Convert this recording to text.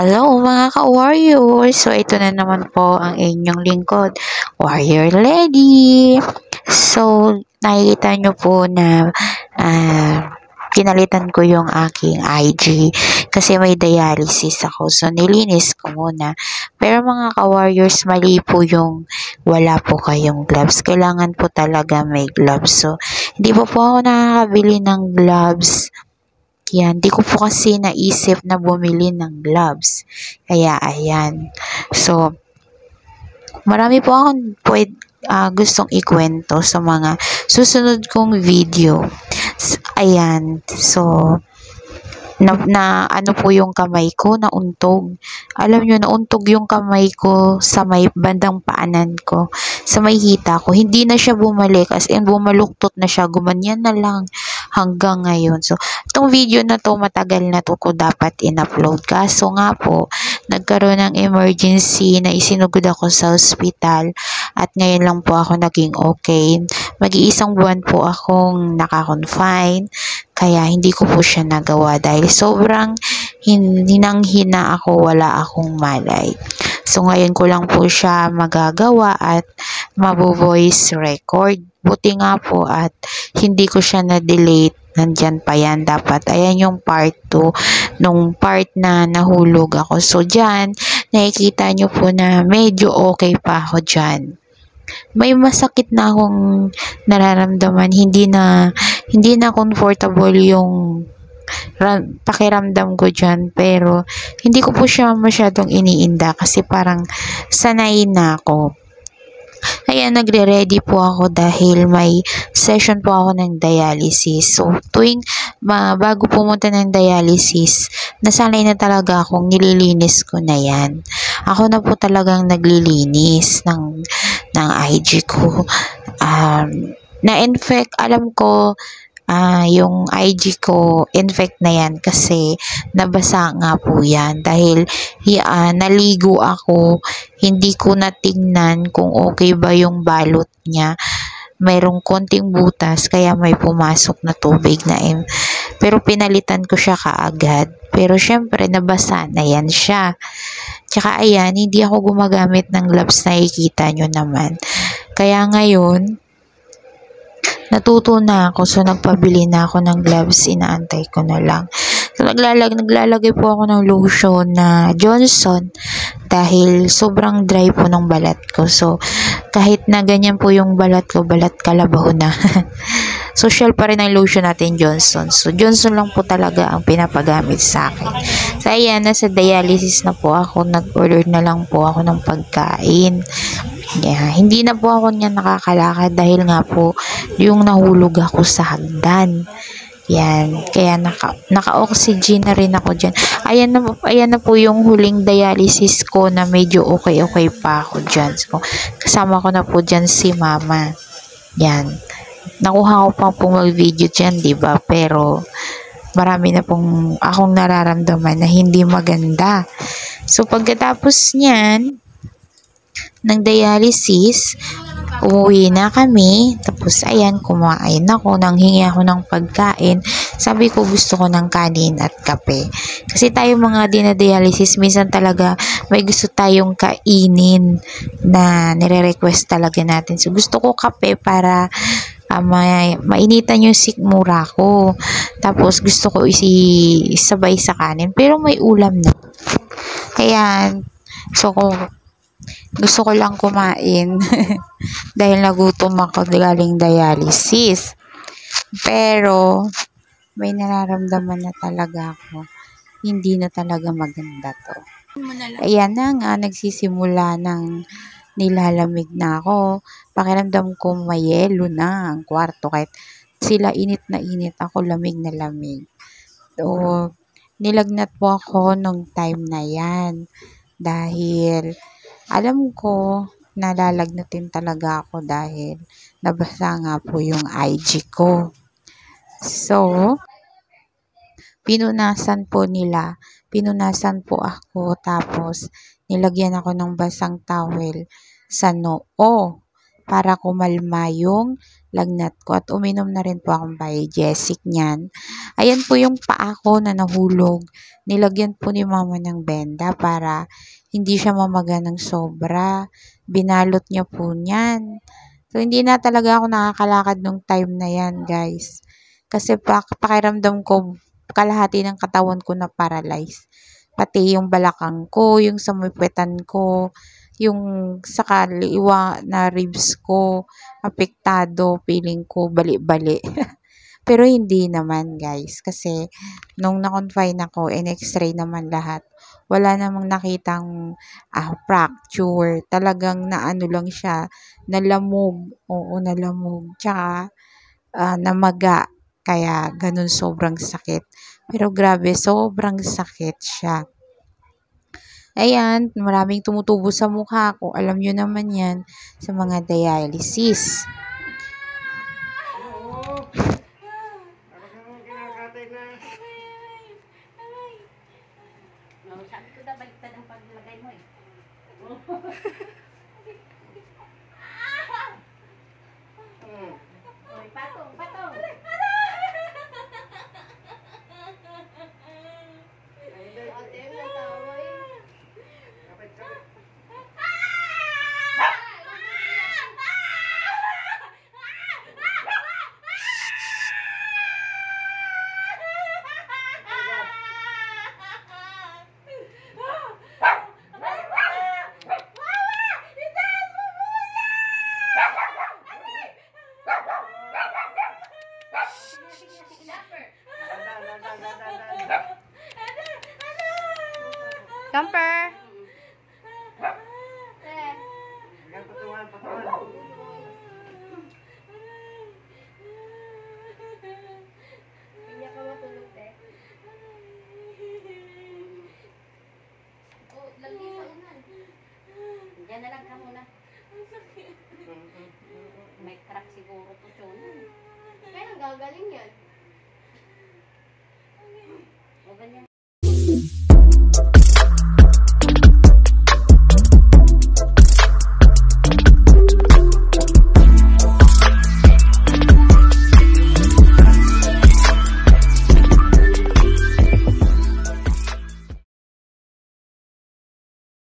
Hello mga ka-warriors! So, ito na naman po ang inyong lingkod, Warrior Lady. So, nakikita nyo po na pinalitan ko yung aking IG kasi may dialysis ako. So, nilinis ko muna. Pero mga ka-warriors, mali po yung wala po kayong gloves. Kailangan po talaga may gloves. So, hindi po ako nakakabili ng gloves. Yan, di ko po kasi naisip na bumili ng gloves. Kaya, ayan. So, marami po akong gustong ikwento sa mga susunod kong video. Ayan. So, ano po yung kamay ko, nauntog. Alam nyo, nauntog yung kamay ko sa may bandang paanan ko, sa may hita ko. Hindi na siya bumalik, as in bumaluktot na siya, gumanyan na lang hanggang ngayon. So, itong video na to, matagal na to ko dapat in-upload. Kaso nga po, nagkaroon ng emergency na isinugod ako sa hospital at ngayon lang po ako naging okay. Mag-iisang buwan po akong naka-confine. Kaya hindi ko po siya nagawa dahil sobrang hinang-hina ako, wala akong malay. So ngayon ko lang po siya magagawa at mabu-voice record. Buti nga po at hindi ko siya na-delete. Nandyan pa yan dapat. Ayan yung part 2 nung part na nahulog ako. So dyan, nakikita nyo po na medyo okay pa ako dyan. May masakit na akong nararamdaman, hindi na comfortable yung pakiramdam ko dyan, pero hindi ko po siya masyadong iniinda kasi parang sanay na ako. Kaya nagre-ready po ako dahil may session po ako ng dialysis. So, bago pumunta ng dialysis, nasanay na talaga akong nililinis ko na yan. Ako na po talagang naglilinis ng IG ko. Na-infect, alam ko, yung IG ko, infect na yan kasi nabasa nga po yan dahil naligo ako, hindi ko natingnan kung okay ba yung balot niya. Mayroong konting butas kaya may pumasok na tubig na pero pinalitan ko siya kaagad. Pero syempre nabasa na yan siya. Tsaka ayan, hindi ako gumagamit ng gloves, nakikita nyo naman. Kaya ngayon, natuto na ako. So, nagpabili na ako ng gloves. Inaantay ko na lang. So, naglalagay po ako ng lotion na Johnson dahil sobrang dry po ng balat ko. So, kahit na ganyan po yung balat ko, balat kalabaw na. Social pa rin ang lotion natin, Johnson. So, Johnson lang po talaga ang pinapagamit sa akin. So, ayan, nasa dialysis na po ako. Nag-order na lang po ako ng pagkain. Yeah, hindi na po ako niya nakakalakad dahil nga po yung nahulog ako sa hagdan. Yan, kaya naka-oxygen na rin ako dyan. Ayan na po yung huling dialysis ko na medyo okay pa ako dyan. So, kasama ko na po dyan si mama. Yan. Nakuha ko pa pong mag-video dyan, diba? Pero, marami na pong akong nararamdaman na hindi maganda. So, pagkatapos niyan, ng dialysis, umuwi na kami. Tapos, ayan, kumain ako. Nanghingi ako ng pagkain. Sabi ko, gusto ko ng kanin at kape. Kasi tayo mga dinadialysis, minsan talaga may gusto tayong kainin na nire-request talaga natin. So, gusto ko kape para mainitan yung sikmura ko. Tapos, gusto ko isabay sa kanin. Pero may ulam na. Kaya, gusto ko lang kumain dahil nagutom ako galing dialysis. Pero, may nararamdaman na talaga ako. Hindi na talaga maganda to. Ayan na nga, nagsisimula ng nilalamig na ako. Pakiramdam ko may yelo na ang kwarto. Kahit sila init na init, ako lamig na lamig. So, nilagnat po ako nung time na yan. Dahil, alam ko, nalalagnatin talaga ako dahil nabasa nga po yung IG ko. So, pinunasan po ako tapos nilagyan ako ng basang towel sa noo. para kumalma yung lagnat ko at uminom na rin po akong Biogesic niyan. Ayan po yung paa ko na nahulog. Nilagyan po ni mama ng benda para hindi siya mamaga ng sobra. Binalot niya po niyan. So, hindi na talaga ako nakakalakad nung time na yan, guys. Kasi pakiramdam ko, kalahati ng katawan ko na paralyze. Pati yung balakang ko, yung sa mupetan ko, yung sa kaliwa na ribs ko, apektado, feeling ko bali-bali. Pero hindi naman, guys, kasi nung na-confine ako, in-x-ray naman lahat. Wala namang nakitang fracture. Talagang naano lang siya, nalamog. Oo, nalamog. Tsaka namaga. Kaya ganun sobrang sakit. Pero grabe, sobrang sakit siya. Ayan, maraming tumutubo sa mukha ko. Alam nyo naman yan sa mga dialysis. Sabi ko na baliktad ang paglagay mo eh. Oy, patong, patong. Ate, natawa eh. Camper! Hindi ka matulog, te. Oh, lagi sa unan. Diyan na lang ka muna. May crack siguro to, Chon. Kaya nang gagaling yan.